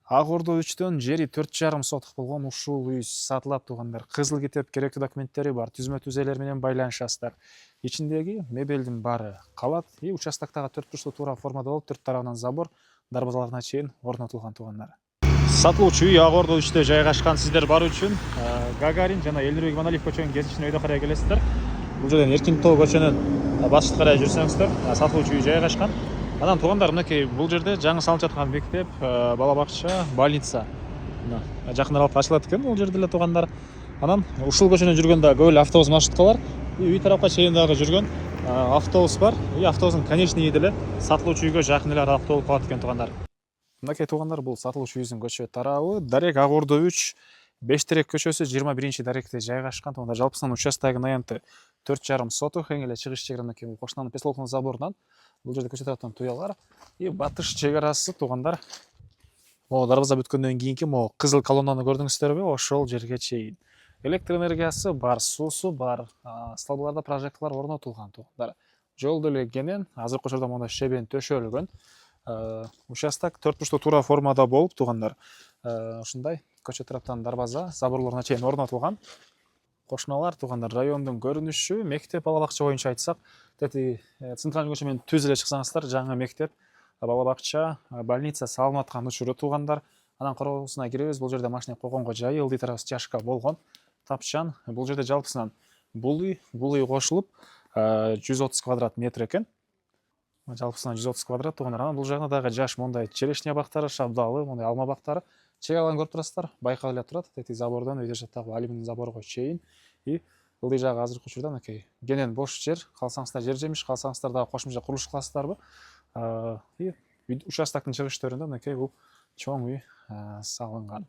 Ак Ордо 3төн жери 4,5 сотық болгон ушул үй сатылат туугандар. Кызыл китеп керектүү документтери бар, түзмө түзелер менен байланышасыздар. Ичиндеги мебелдин баары калат и участоктогу 4 бурчтуу туура формада болуп, 4 тарабынан забор, дарбазаларына чейин орнотулган туугандар. Сатылуучу үй Ак Ордо 3тө жайгашкан. Сиздер баруу үчүн Гагарин жана Элнурбек Иманалиев көчөнүн кесишине өйдө карай келесиздер. Бул жерден Эркин Тоо көчөнүн батышты карай жүрсөңүздөр, сатылуучу үй жайгашкан. Анан туугандар, мынакей бул жерде жаңы салынып жаткан мектеп, бала бакча, больница жакын аралыкта ачылат экен бул жерде эле туугандар. Анан ушул көчөнөн жүргөндө көп эле автобус маршруткалар, үй тарапка чейин дагы жүргөн автобус бар. Автобустун конечный деле сатылуучу үйгө жакын эле аралыкта болуп калат экен туугандар. Мынакей туугандар, бул сатылуучу үйдүн көчө тарабы. Дарек Ак Ордо 3 Бештерек көчөсү 21-даректе жайгашкан. Туугандар, жалпысынан участогунун аянты 4,5 соток. Эң эле чыгыш чегара мынакей бул кошунанын поселоктун заборунан. Бул жерде көчө тараптан туялар. И батыш чегарасы туугандар. Могу дарбаза бүткөндөн кийинки могу кызыл колоннаны көрдүңүздөрбү? Ошол жерге чейин. Электр энергиясы бар, суусу бар, столбаларда прожекторлор орнотулган туугандар. Жол деле кенен, азыркы учурда мондай шебен төшөлгөн. Участок 4 бурчтуу туура формада болуп туугандар. Ушундай көчө тараптан дарбаза, заборлоруна чейин орнотулган. Кошуналар туугандар, райондун көрүнүшү, мектеп, бала бакча боюнча айтсак, тети центральный көчө менен түз эле чыксаңыздар, жаңы мектеп, бала бакча, больница салынып аткан учуру туугандар. Анан короосуна киребиз. Бул жерде машина койгонго жайы, ылдый тарабы чашка болгон, тапчан. Бул жерде жалпысынан бул үй кошулуп 130 квадрат метр экен. Жалпысынан 130 квадрат туугандар. Анан бул жагында дагы жаш мондай черешня бактары, шабдалы, мондай алма бактары. Чегаларын көрүп турасыздар, байкап эле турат. Тети забордон өйдө жактагы алюминий заборго чейин. И ылдый жагы азыркы учурда мынакей кенен бош жер. Калсаңыздар жер жемиш, калсаңыздар дагы кошумча курулуш кыласыздарбы? И участоктун чыгыштарында мынакей бул чоң үй салынган.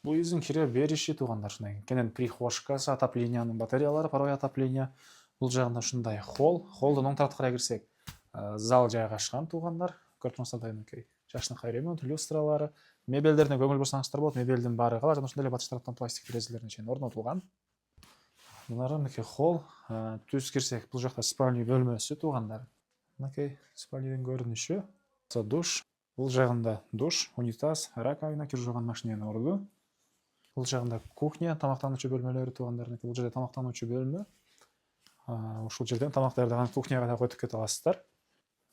Бул үйдүн кире бериши туугандар ушундай кенен прихожкасы, отопленияның батареялары, паровой отопление. Бул жагында ушундай холдун оң тарапка карай кирсек, зал жайгашкан туугандар. Көрүп турсаңыздар, мынакей жашынакай ремонт, люстралары, мебелдерине көңүл бурсаңыздар болот. Мебелдин баары кала, жана ушундай эле батыш тараптан пластик терезелерине чейин орнотулган. Мынары мынакей холл, түз кирсек, бул жакта спальный бөлмөсү туугандар. Мынакей спальныйдын көрүнүшү. Душ. Бул жагында душ, унитаз, раковина, кир жууган машиненин орду. Бул жагында кухня, тамактануучу бөлмөлөрү туугандар. Бул жерде тамактануучу бөлмө. Ушул жерден тамак даярдаган кухняга да өтүп кете аласыздар.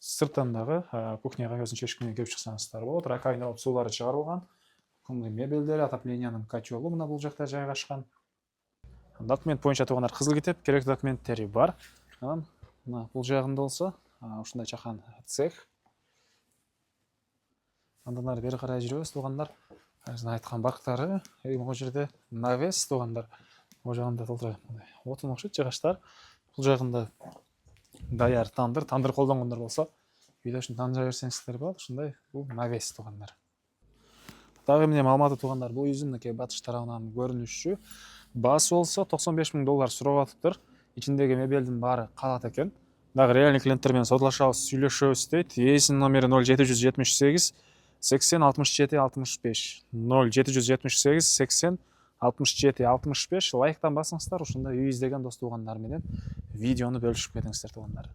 Сырттан дагы кухняга өзүнүн чечки менен кирип чыксаңыздар болот. Раковина болуп суулары чыгарылган. Мебелдери, отоплениянын котелу мына бул жакта жайгашкан. Документ боюнча туугандар, кызыл китеп, керектүү документтери бар. Анан мына бул жагында болсо ушундай чакан цех. Андан ары бери карай жүрөбүз туугандар. Айткан бактары, могу жерде навес туугандар. Могу жагында толтура отун окшойт жыгачтар. Бул жагында даяр тандыр колдонгондор болсо, үйдө ушун тандыра берсеңиздер болот. Ушундай бул навес туугандар. Дагы эмне маалыматы туугандар, бул үйдүн мынакей батыш тарабынан көрүнүшү. Баасы болсо $95,000 сурап атыптыр. Ичиндеги мебелдин баары калат экен. Дагы реальный клиенттер менен содулашабыз, сүйлөшөбүз дейт. Ээсинин номери 0778 80 67 65 0778 80 67 65. Лайктан басыңыздар, ушундай үй издеген дос туугандар менен видеону бөлүшүп кетиңиздер туугандар.